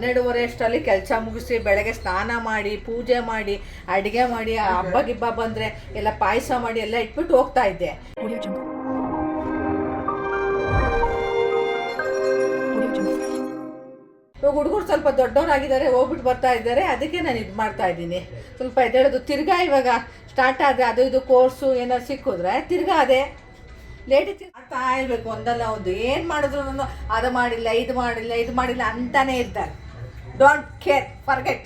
12:30 ಅಷ್ಟರಲ್ಲಿ ಕೆಲಸ ಮುಗಿಸಿ ಬೆಳಗ್ಗೆ ಸ್ನಾನ ಮಾಡಿ ಪೂಜೆ ಮಾಡಿ ಅಡುಗೆ ಮಾಡಿ ಹಬ್ಬ ಗಿಬ್ಬ ಬಂದರೆ ಎಲ್ಲ ಪಾಯಸ ಮಾಡಿ ಎಲ್ಲ ಇಟ್ಬಿಟ್ಟು ಹೋಗ್ತಾ ಇದ್ದೆ. ಇವಾಗ ಹುಡುಗರು ಸ್ವಲ್ಪ ದೊಡ್ಡವರಾಗಿದ್ದಾರೆ, ಹೋಗ್ಬಿಟ್ಟು ಬರ್ತಾ ಇದ್ದಾರೆ, ಅದಕ್ಕೆ ನಾನು ಇದು ಮಾಡ್ತಾ ಇದ್ದೀನಿ. ಸ್ವಲ್ಪ ಎದ್ದೇಳೋದು ತಿರ್ಗಾ ಇವಾಗ ಸ್ಟಾರ್ಟ್ ಆದರೆ ಅದು ಇದು ಕೋರ್ಸು ಏನಾದ್ರು ಸಿಕ್ಕಿದ್ರೆ ತಿರ್ಗಾ ಅದೇ ಲೇಟ್ ಮಾಡ್ತಾ ಇರಬೇಕು. ಒಂದಲ್ಲ ಒಂದು ಏನು ಮಾಡಿದ್ರು ಅದು ಮಾಡಿಲ್ಲ ಇದು ಮಾಡಿಲ್ಲ ಅಂತಾನೆ ಇರ್ತಾರೆ. Don't care, forget.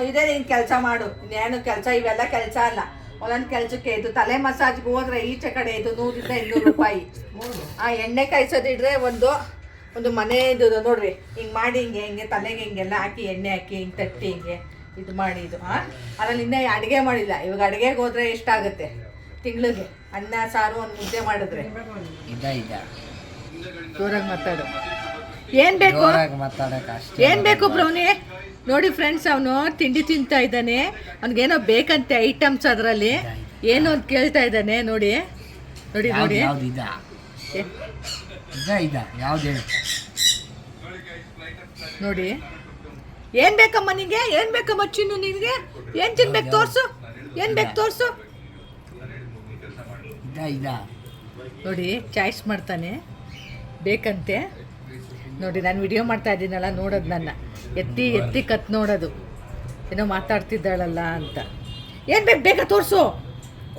ಇದೇ ನೀನು ಕೆಲಸ ಮಾಡು, ಇನ್ನೇನು ಕೆಲಸ, ಇವೆಲ್ಲ ಕೆಲಸ ಅಲ್ಲ. ಒಂದೊಂದು ಕೆಲಸಕ್ಕೆ ಇದು ತಲೆ ಮಸಾಜ್ಗೆ ಹೋದ್ರೆ ಈಚೆ ಕಡೆ ಇದು 100-200 ರೂಪಾಯಿ. ಆ ಎಣ್ಣೆ ಕಾಯಿಸೋದಿಡ್ರೆ ಒಂದು ಮನೆ ಇದು ನೋಡ್ರಿ, ಹಿಂಗೆ ಮಾಡಿ ಹಿಂಗೆ ತಲೆಗೆ ಹಿಂಗೆಲ್ಲ ಹಾಕಿ ಎಣ್ಣೆ ಹಾಕಿ ಹಿಂಗೆ ತಟ್ಟಿ ಹಿಂಗೆ ಇದು ಮಾಡಿ ಇದು ಅದ್ರಲ್ಲಿ ಇನ್ನೂ ಅಡುಗೆ ಮಾಡಿಲ್ಲ. ಇವಾಗ ಅಡುಗೆಗೆ ಹೋದ್ರೆ ಎಷ್ಟಾಗುತ್ತೆ ತಿಂಗಳಿಗೆ? ಅನ್ನ ಸಾರು ಒಂದು ಮುದ್ದೆ ಮಾಡಿದ್ರೆ. ಜೋರಾಗಿ ಮಾತಾಡು. ಏನು ಬೇಕು ಬ್ರೌನಿ? ನೋಡಿ ಫ್ರೆಂಡ್ಸ್, ಅವನು ತಿಂಡಿ ತಿಂತಾ ಇದ್ದಾನೆ. ಅವ್ನಿಗೇನೋ ಬೇಕಂತೆ ಐಟಮ್ಸ್, ಅದರಲ್ಲಿ ಏನೋ ಅಂತ ಕೇಳ್ತಾ ಇದ್ದಾನೆ. ನೋಡಿ ನೋಡಿ ನೋಡಿ ನೋಡಿ, ಏನು ಬೇಕಮ್ಮ ನಿನಗೆ? ಏನು ಬೇಕಮ್ಮ ಚಿನ್ನು ನಿನಗೆ? ಏನು ತಿನ್ಬೇಕು ತೋರಿಸು, ಏನು ಬೇಕು ತೋರಿಸು. ನೋಡಿ ಚಾಯ್ಸ್ ಮಾಡ್ತಾನೆ, ಬೇಕಂತೆ. ನೋಡಿ ನಾನು ವಿಡಿಯೋ ಮಾಡ್ತಾ ಇದ್ದೀನಲ್ಲ, ನೋಡೋದು ನನ್ನ ಎತ್ತಿ ಕತ್ ನೋಡೋದು, ಏನೋ ಮಾತಾಡ್ತಿದ್ದಾಳಲ್ಲ ಅಂತ. ಏನು ಬೇಕು ಬೇಗ ತೋರಿಸು,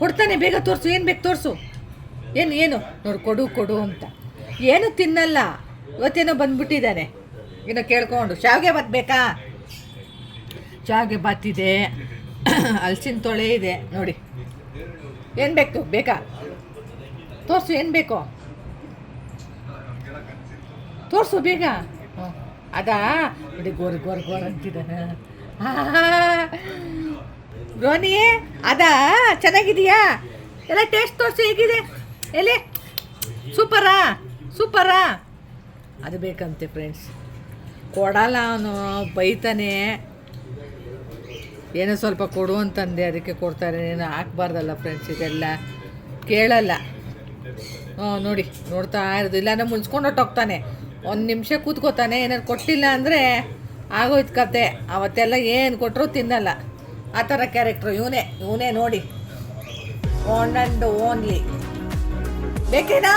ಕೊಡ್ತಾನೆ, ಬೇಗ ತೋರಿಸು, ಏನು ಬೇಕು ತೋರಿಸು. ಏನು ನೋಡಿ ಕೊಡು ಅಂತ. ಏನು ತಿನ್ನಲ್ಲ, ಇವತ್ತೇನೋ ಬಂದ್ಬಿಟ್ಟಿದ್ದಾನೆ ಏನೋ ಕೇಳ್ಕೊಂಡು. ಶಾವಿಗೆ ಬಾತ್ ಬೇಕಾ? ಶಾವಿಗೆ ಬಾತ್ ಇದೆ, ಹಲಸಿನ ತೊಳೆ ಇದೆ. ನೋಡಿ ಏನು ಬೇಕು ಬೇಕಾ ತೋರಿಸು, ಏನು ಬೇಕೋ ತೋರಿಸು ಬೇಗ. ಅದಾ ನೋಡಿ ಗೋರ್ ಅಂತಿದ್ದಾನೆ. ರೋನಿ ಅದಾ ಚೆನ್ನಾಗಿದೆಯಾ? ಎಲ್ಲ ಟೇಸ್ಟ್ ತೋರಿಸು, ಹೇಗಿದೆ? ಎಲ್ಲಿ ಸೂಪರಾ? ಅದು ಬೇಕಂತೆ ಫ್ರೆಂಡ್ಸ್. ಕೊಡಲ್ಲ ಅವನು, ಬೈತಾನೆ. ಏನೋ ಸ್ವಲ್ಪ ಕೊಡು ಅಂತಂದೆ, ಅದಕ್ಕೆ ಕೊಡ್ತಾರೆ. ಏನೋ ಹಾಕ್ಬಾರ್ದಲ್ಲ ಫ್ರೆಂಡ್ಸ್, ಇದೆಲ್ಲ ಕೇಳಲ್ಲ. ನೋಡಿ ನೋಡ್ತಾ ಇರೋದು, ಇಲ್ಲಾಂದ್ರೆ ಮುನ್ಸ್ಕೊಂಡು ಹೊಟ್ಟೋಗ್ತಾನೆ. 1 ನಿಮಿಷ ಕೂತ್ಕೋತಾನೆ. ಏನಾದ್ರು ಕೊಟ್ಟಿಲ್ಲ ಅಂದರೆ ಆಗೋಯ್ತು ಕತೆ. ಅವತ್ತೆಲ್ಲ ಏನು ಕೊಟ್ಟರು ತಿನ್ನಲ್ಲ. ಆ ಥರ ಕ್ಯಾರೆಕ್ಟ್ರು ಇವನೇ ನೋಡಿ. One and only. ಬೇಕೇನೋ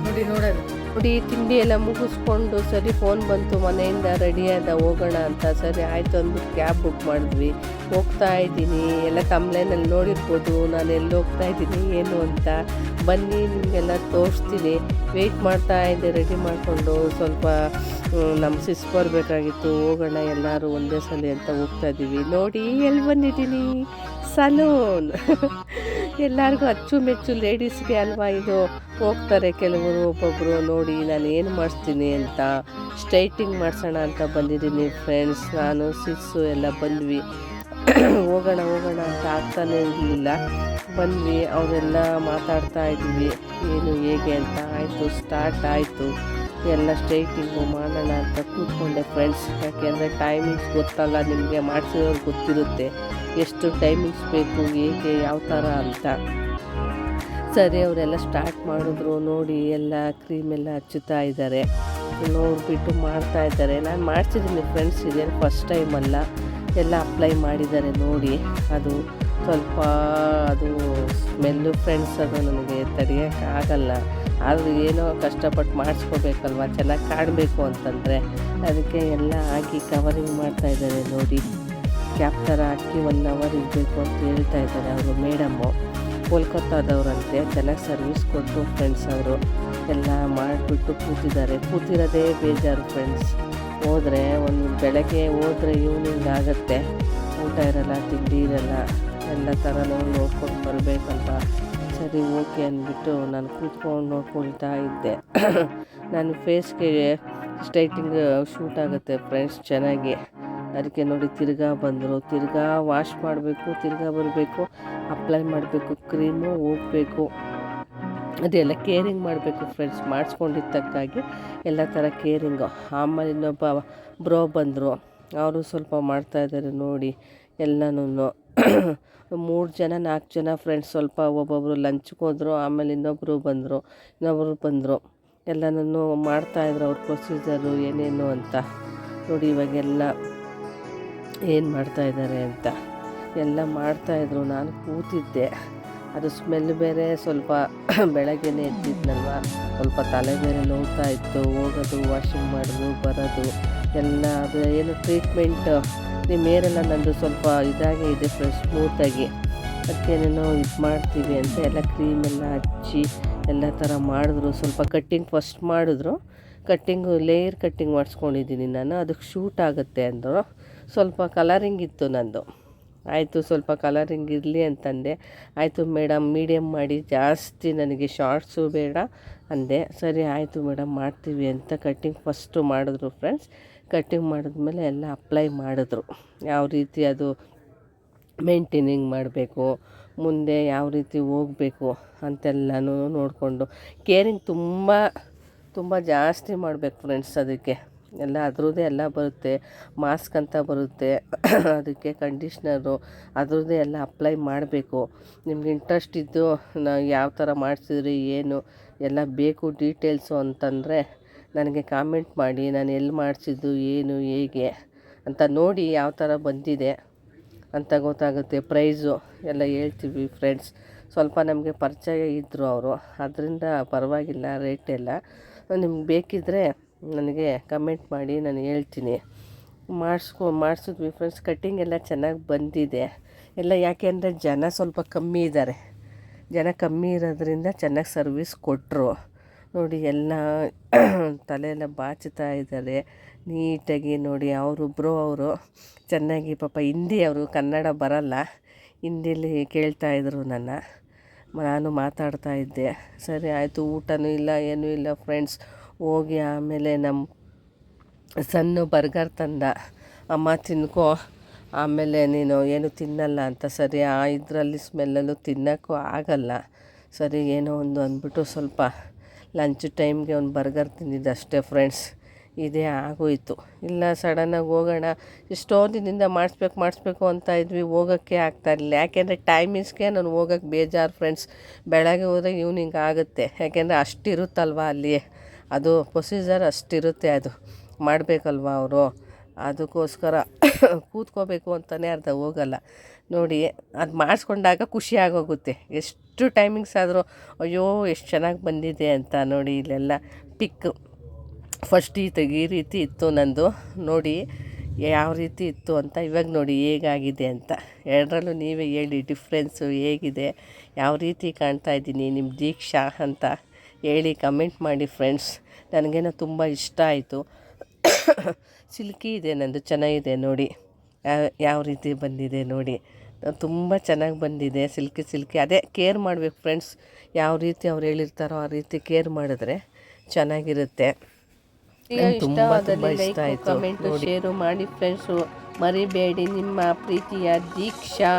ನೋಡಿ ನೋಡೋದು. ನೋಡಿ ತಿಂಡಿ ಎಲ್ಲ ಮುಗಿಸ್ಕೊಂಡು ಸರಿ ಫೋನ್ ಬಂತು, ಮನೆಯಿಂದ ರೆಡಿಯಾದ ಹೋಗೋಣ ಅಂತ. ಸರಿ ಆಯಿತು ಅಂದ್ಬಿಟ್ಟು ಕ್ಯಾಬ್ ಬುಕ್ ಮಾಡಿದ್ವಿ. ಹೋಗ್ತಾ ಇದ್ದೀನಿ, ಎಲ್ಲ ತಮ್ಲೈನಲ್ಲಿ ನೋಡಿರ್ಬೋದು ನಾನು ಎಲ್ಲಿ ಹೋಗ್ತಾ ಇದ್ದೀನಿ ಏನು ಅಂತ. ಬನ್ನಿ ನಿಮಗೆಲ್ಲ ತೋರಿಸ್ತೀನಿ. ವೆಯ್ಟ್ ಮಾಡ್ತಾ ಇದ್ದೆ ರೆಡಿ ಮಾಡಿಕೊಂಡು. ಸ್ವಲ್ಪ ನಮ್ಮ ಸಿಸ್ ಬರಬೇಕಾಗಿತ್ತು, ಹೋಗೋಣ ಎಲ್ಲರೂ ಒಂದೇ ಸಲ ಅಂತ ಹೋಗ್ತಾ ಇದ್ದೀವಿ. ನೋಡಿ ಎಲ್ಲಿ ಬಂದಿದ್ದೀನಿ, ಸಲೂನ್. ಎಲ್ಲರಿಗೂ ಅಚ್ಚುಮೆಚ್ಚು ಲೇಡೀಸ್ಗೆ ಅಲ್ವಾ ಇದು. ಹೋಗ್ತಾರೆ ಕೆಲವರು, ಒಬ್ಬೊಬ್ಬರು. ನೋಡಿ ನಾನು ಏನು ಮಾಡಿಸ್ತೀನಿ ಅಂತ, ಸ್ಟ್ರೈಟಿಂಗ್ ಮಾಡಿಸೋಣ ಅಂತ ಬಂದಿದ್ದೀನಿ ಫ್ರೆಂಡ್ಸ್. ನಾನು ಸಿಸ್ಸು ಎಲ್ಲ ಬಂದ್ವಿ. ಹೋಗೋಣ ಅಂತ ಆಗ್ತಾನೇ ಇರಲಿಲ್ಲ. ಬಂದ್ವಿ, ಅವರೆಲ್ಲ ಮಾತಾಡ್ತಾ ಇದ್ವಿ ಏನು ಹೇಗೆ ಅಂತ. ಆಯಿತು, ಸ್ಟಾರ್ಟ್ ಆಯಿತು. ಎಲ್ಲ ಸ್ಟ್ರೈಟಿಂಗು ಮಾಡೋಣ ಅಂತ ಕೂತ್ಕೊಂಡೆ ಫ್ರೆಂಡ್ಸ್. ಯಾಕೆಂದರೆ ಟೈಮಿಂಗ್ಸ್ ಗೊತ್ತಲ್ಲ ನಿಮಗೆ, ಮಾಡಿಸಿರೋರು ಗೊತ್ತಿರುತ್ತೆ ಎಷ್ಟು ಟೈಮಿಂಗ್ಸ್ ಬೇಕು, ಹೇಗೆ ಯಾವ ಥರ ಅಂತ. ಸರಿ ಅವರೆಲ್ಲ ಸ್ಟಾರ್ಟ್ ಮಾಡಿದ್ರು. ನೋಡಿ ಎಲ್ಲ ಕ್ರೀಮೆಲ್ಲ ಹಚ್ಚುತ್ತಾ ಇದ್ದಾರೆ, ನೋಡಿಬಿಟ್ಟು ಮಾಡ್ತಾಯಿದ್ದಾರೆ. ನಾನು ಮಾಡಿಸಿದ್ದೀನಿ ಫ್ರೆಂಡ್ಸ್, ಇದೇನು ಫಸ್ಟ್ ಟೈಮ್ ಅಲ್ಲ, ಎಲ್ಲ ಅಪ್ಲೈ ಮಾಡಿದ್ದಾರೆ. ನೋಡಿ ಅದು ಸ್ವಲ್ಪ ಅದು ಸ್ಮೆಲ್ಲು ಫ್ರೆಂಡ್ಸ್, ಅದು ನನಗೆ ತಡೆಯೋಕ್ಕಾಗಲ್ಲ. ಆದರೂ ಏನೋ ಕಷ್ಟಪಟ್ಟು ಮಾಡಿಸ್ಕೋಬೇಕಲ್ವ, ಚೆನ್ನಾಗಿ ಕಾಡಬೇಕು ಅಂತಂದರೆ. ಅದಕ್ಕೆ ಎಲ್ಲ ಹಾಕಿ ಕವರಿಂಗ್ ಮಾಡ್ತಾಯಿದ್ದಾರೆ. ನೋಡಿ ಕ್ಯಾಪ್ ಥರ ಹಾಕಿ 1 ಅವರ್ ಇರಬೇಕು ಅಂತ ಹೇಳ್ತಾ ಇದ್ದಾರೆ ಅವರು ಮೇಡಮ್ಮು. ಕೋಲ್ಕತ್ತಾದವ್ರಂತೆ, ಚೆನ್ನಾಗಿ ಸರ್ವಿಸ್ ಕೊಟ್ಟರು ಫ್ರೆಂಡ್ಸ್. ಅವರು ಎಲ್ಲ ಮಾಡಿಬಿಟ್ಟು ಕೂತಿರೋದೇ ಬೇಜಾರು ಫ್ರೆಂಡ್ಸ್. ಹೋದರೆ ಬೆಳಗ್ಗೆ ಹೋದರೆ ಈವ್ನಿಂಗ್ ಆಗುತ್ತೆ, ಊಟ ಇರಲ್ಲ, ತಿಂಡಿ ಇರಲ್ಲ, ಎಲ್ಲ ಥರನೂ ನೋಡ್ಕೊಂಡು ಬರಬೇಕಂತ. ಸರಿ ಓಕೆ ಅಂದ್ಬಿಟ್ಟು ನಾನು ಕೂತ್ಕೊಂಡು ನೋಡ್ಕೊಳ್ತಾ ಇದ್ದೆ. ನಾನು ಫೇಸ್ಗೆ ಸ್ಟ್ರೈಟಿಂಗ್ ಶೂಟ್ ಆಗುತ್ತೆ ಫ್ರೆಂಡ್ಸ್ ಚೆನ್ನಾಗಿ. ಅದಕ್ಕೆ ನೋಡಿ ತಿರ್ಗಾ ಬಂದರು, ತಿರ್ಗಾ ವಾಶ್ ಮಾಡಬೇಕು, ತಿರ್ಗಾ ಬರಬೇಕು, ಅಪ್ಲೈ ಮಾಡಬೇಕು, ಕ್ರೀಮು ಹೋಗಬೇಕು, ಅದೆಲ್ಲ ಕೇರಿಂಗ್ ಮಾಡಬೇಕು ಫ್ರೆಂಡ್ಸ್. ಮಾಡಿಸ್ಕೊಂಡಿದ್ದಕ್ಕಾಗಿ ಎಲ್ಲ ಥರ ಕೇರಿಂಗು. ಆಮೇಲೆ ಇನ್ನೊಬ್ಬ ಬ್ರೋ ಬಂದರು, ಅವರು ಸ್ವಲ್ಪ ಮಾಡ್ತಾಯಿದ್ದಾರೆ ನೋಡಿ ಎಲ್ಲನೂ. 3 ಜನ 4 ಜನ ಫ್ರೆಂಡ್ಸ್ ಸ್ವಲ್ಪ ಒಬ್ಬೊಬ್ಬರು ಲಂಚ್ಗೆ ಹೋದರು. ಆಮೇಲೆ ಇನ್ನೊಬ್ಬರು ಬಂದರು. ಎಲ್ಲನೂ ಮಾಡ್ತಾಯಿದ್ರು ಅವ್ರ ಪ್ರೊಸೀಜರು ಏನೇನು ಅಂತ. ನೋಡಿ ಇವಾಗೆಲ್ಲ ಏನು ಮಾಡ್ತಾಯಿದ್ದಾರೆ ಅಂತ ಎಲ್ಲ ಮಾಡ್ತಾಯಿದ್ರು. ನಾನು ಕೂತಿದ್ದೆ. ಅದು ಸ್ಮೆಲ್ ಬೇರೆ ಸ್ವಲ್ಪ ಬೆಳಗ್ಗೆನೇ ಎದ್ದಿದ್ನಲ್ವ, ಸ್ವಲ್ಪ ತಲೆ ಬೇರೆ ನೋವ್ತಾ ಇತ್ತು. ಹೋಗೋದು, ವಾಷಿಂಗ್ ಮಾಡೋದು, ಬರೋದು ಎಲ್ಲ ಅದು ಏನು ಟ್ರೀಟ್ಮೆಂಟ್ ನಿಮ್ಮ ಏರೆಲ್ಲ ನಂದು ಸ್ವಲ್ಪ ಇದಾಗೆ ಇದೆ ಫ್ರೆಶ್ ಸ್ಮೂತಾಗಿ. ಅದಕ್ಕೇನೇನೋ ಇದು ಮಾಡ್ತೀವಿ ಅಂತ ಎಲ್ಲ ಕ್ರೀಮೆಲ್ಲ ಹಚ್ಚಿ ಎಲ್ಲ ಥರ ಮಾಡಿದ್ರು. ಸ್ವಲ್ಪ ಕಟ್ಟಿಂಗ್ ಫಸ್ಟ್ ಮಾಡಿದ್ರು. ಲೇಯರ್ ಕಟ್ಟಿಂಗ್ ಮಾಡಿಸ್ಕೊಂಡಿದ್ದೀನಿ ನಾನು. ಅದಕ್ಕೆ ಶೂಟ್ ಆಗುತ್ತೆ ಅಂದರು. ಸ್ವಲ್ಪ ಕಲರಿಂಗ್ ಇತ್ತು ನಂದು. ಆಯಿತು, ಸ್ವಲ್ಪ ಕಲರಿಂಗ್ ಇರಲಿ ಅಂತಂದೆ. ಆಯಿತು ಮೇಡಮ್, ಮೀಡಿಯಮ್ ಮಾಡಿ, ಜಾಸ್ತಿ ನನಗೆ ಶಾರ್ಟ್ಸು ಬೇಡ ಅಂದೆ. ಸರಿ ಆಯಿತು ಮೇಡಮ್ ಮಾಡ್ತೀವಿ ಅಂತ ಕಟ್ಟಿಂಗ್ ಫಸ್ಟು ಮಾಡಿದ್ರು ಫ್ರೆಂಡ್ಸ್. ಕಟ್ಟಿಂಗ್ ಮಾಡಿದ್ಮೇಲೆ ಎಲ್ಲ ಅಪ್ಲೈ ಮಾಡಿದ್ರು. ಯಾವ ರೀತಿ ಅದು ಮೇಂಟೈನಿಂಗ್ ಮಾಡಬೇಕು, ಮುಂದೆ ಯಾವ ರೀತಿ ಹೋಗಬೇಕು ಅಂತೆಲ್ಲನೂ ನೋಡಿಕೊಂಡು ಕೇರಿಂಗ್ ತುಂಬ ಜಾಸ್ತಿ ಮಾಡಬೇಕು ಫ್ರೆಂಡ್ಸ್. ಅದಕ್ಕೆ ಎಲ್ಲ ಅದ್ರದ್ದೇ ಎಲ್ಲ ಬರುತ್ತೆ. ಮಾಸ್ಕ್ ಅಂತ ಬರುತ್ತೆ, ಅದಕ್ಕೆ ಕಂಡೀಷ್ನರು ಅದ್ರದ್ದೇ ಎಲ್ಲ ಅಪ್ಲೈ ಮಾಡಬೇಕು. ನಿಮ್ಗೆ ಇಂಟ್ರೆಸ್ಟ್ ಇದ್ದು ಯಾವ ಥರ ಮಾಡಿಸಿದ್ರಿ ಏನು ಎಲ್ಲ ಬೇಕು ಡೀಟೇಲ್ಸು ಅಂತಂದರೆ ನನಗೆ ಕಾಮೆಂಟ್ ಮಾಡಿ. ನಾನು ಎಲ್ಲಿ ಮಾಡಿಸಿದ್ದು ಏನು ಹೇಗೆ ಅಂತ ನೋಡಿ ಯಾವ ಥರ ಬಂದಿದೆ ಅಂತ ಗೊತ್ತಾಗುತ್ತೆ. ಪ್ರೈಸು ಎಲ್ಲ ಹೇಳ್ತೀವಿ ಫ್ರೆಂಡ್ಸ್. ಸ್ವಲ್ಪ ನಮಗೆ ಪರಿಚಯ ಇದ್ದರು ಅವರು, ಅದರಿಂದ ಪರವಾಗಿಲ್ಲ ರೇಟ್ ಎಲ್ಲ. ನಿಮ್ಗೆ ಬೇಕಿದ್ದರೆ ನನಗೆ ಕಮೆಂಟ್ ಮಾಡಿ, ನಾನು ಹೇಳ್ತೀನಿ. ಮಾಡಿಸಿದ್ವಿ ಫ್ರೆಂಡ್ಸ್. ಕಟ್ಟಿಂಗ್ ಎಲ್ಲ ಚೆನ್ನಾಗಿ ಬಂದಿದೆ ಎಲ್ಲ. ಯಾಕೆ ಅಂದರೆ ಜನ ಸ್ವಲ್ಪ ಕಮ್ಮಿ ಇದ್ದಾರೆ. ಜನ ಕಮ್ಮಿ ಇರೋದ್ರಿಂದ ಚೆನ್ನಾಗಿ ಸರ್ವಿಸ್ ಕೊಟ್ಟರು. ನೋಡಿ ಎಲ್ಲ ತಲೆಯೆಲ್ಲ ಬಾಚ್ತಾ ಇದ್ದಾರೆ ನೀಟಾಗಿ. ನೋಡಿ ಅವರು ಚೆನ್ನಾಗಿ ಪಾಪ ಹಿಂದಿ, ಅವರು ಕನ್ನಡ ಬರಲ್ಲ, ಹಿಂದಿಲಿ ಕೇಳ್ತಾಯಿದ್ರು ನಾನು ಮಾತಾಡ್ತಾ ಇದ್ದೆ. ಸರಿ ಆಯಿತು. ಊಟನೂ ಇಲ್ಲ ಏನೂ ಇಲ್ಲ ಫ್ರೆಂಡ್ಸ್. ಹೋಗಿ ಆಮೇಲೆ ನಮ್ಮ ಸಣ್ಣ ಬರ್ಗರ್ ತಂದ. ಅಮ್ಮ ತಿನ್ಕೋ, ಆಮೇಲೆ ನೀನು ಏನು ತಿನ್ನಲ್ಲ ಅಂತ. ಸರಿ ಇದರಲ್ಲಿ ಸ್ಮೆಲ್ಲಲ್ಲೂ ತಿನ್ನೋಕ್ಕೂ ಆಗಲ್ಲ. ಸರಿ ಏನೋ ಒಂದು ಅಂದ್ಬಿಟ್ಟು ಸ್ವಲ್ಪ ಲಂಚ್ ಟೈಮ್ಗೆ ಒಂದು ಬರ್ಗರ್ ತಿಂದಿದ್ದು ಅಷ್ಟೇ ಫ್ರೆಂಡ್ಸ್. ಇದೇ ಆಗೋಯಿತು. ಇಲ್ಲ ಸಡನ್ನಾಗಿ ಹೋಗೋಣ, ಎಷ್ಟೋ ದಿನದಿಂದ ಮಾಡಿಸ್ಬೇಕು ಅಂತ ಇದ್ವಿ, ಹೋಗೋಕ್ಕೆ ಆಗ್ತಾಯಿರಲಿಲ್ಲ. ಯಾಕೆಂದರೆ ಟೈಮಿಂಗ್ಸ್ಗೆ ನಾನು ಹೋಗೋಕ್ಕೆ ಬೇಜಾರು ಫ್ರೆಂಡ್ಸ್. ಬೆಳಗ್ಗೆ ಹೋದರೆ ಈವ್ನಿಂಗ್ ಆಗುತ್ತೆ. ಯಾಕೆಂದರೆ ಅಷ್ಟಿರುತ್ತಲ್ವ ಅಲ್ಲಿ, ಅದು ಪ್ರೊಸೀಜರ್ ಅಷ್ಟಿರುತ್ತೆ, ಅದು ಮಾಡಬೇಕಲ್ವ ಅವರು. ಅದಕ್ಕೋಸ್ಕರ ಕೂತ್ಕೋಬೇಕು ಅಂತಲೇ ಅರ್ಧ ಹೋಗಲ್ಲ. ನೋಡಿ ಅದು ಮಾಡಿಸ್ಕೊಂಡಾಗ ಖುಷಿ ಆಗೋಗುತ್ತೆ. ಎಷ್ಟು ಟೈಮಿಂಗ್ಸ್ ಆದರೂ ಅಯ್ಯೋ ಎಷ್ಟು ಚೆನ್ನಾಗಿ ಬಂದಿದೆ ಅಂತ. ನೋಡಿ ಇಲ್ಲೆಲ್ಲ ಪಿಕ್ ಫಸ್ಟ್ ಈ ರೀತಿ ಇತ್ತು ನಂದು. ನೋಡಿ ಯಾವ ರೀತಿ ಇತ್ತು ಅಂತ. ಇವಾಗ ನೋಡಿ ಹೇಗಾಗಿದೆ ಅಂತ. ಎರಡರಲ್ಲೂ ನೀವೇ ಹೇಳಿ ಡಿಫ್ರೆನ್ಸು ಹೇಗಿದೆ, ಯಾವ ರೀತಿ ಕಾಣ್ತಾ ಇದ್ದೀನಿ ನಿಮ್ಮ ದೀಕ್ಷಾ ಅಂತ ಹೇಳಿ ಕಮೆಂಟ್ ಮಾಡಿ ಫ್ರೆಂಡ್ಸ್. ನನಗೇನೋ ತುಂಬ ಇಷ್ಟ ಆಯಿತು. ಸಿಲ್ಕಿ ಇದೆ ನಂದು, ಚೆನ್ನಾಗಿದೆ ನೋಡಿ ಯಾವ ರೀತಿ ಬಂದಿದೆ ನೋಡಿ. ತುಂಬ ಚೆನ್ನಾಗಿ ಬಂದಿದೆ. ಸಿಲ್ಕಿ ಅದೇ ಕೇರ್ ಮಾಡಬೇಕು ಫ್ರೆಂಡ್ಸ್. ಯಾವ ರೀತಿ ಅವ್ರು ಹೇಳಿರ್ತಾರೋ ಆ ರೀತಿ ಕೇರ್ ಮಾಡಿದ್ರೆ ಚೆನ್ನಾಗಿರುತ್ತೆ. ತುಂಬ ಇಷ್ಟ ಆಯಿತು. ಕಮೆಂಟು ಶೇರು ಮಾಡಿ ಫ್ರೆಂಡ್ಸು, ಮರಿಬೇಡಿ. ನಿಮ್ಮ ಪ್ರೀತಿಯ ದೀಕ್ಷಾ.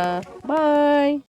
ಬಾಯ್.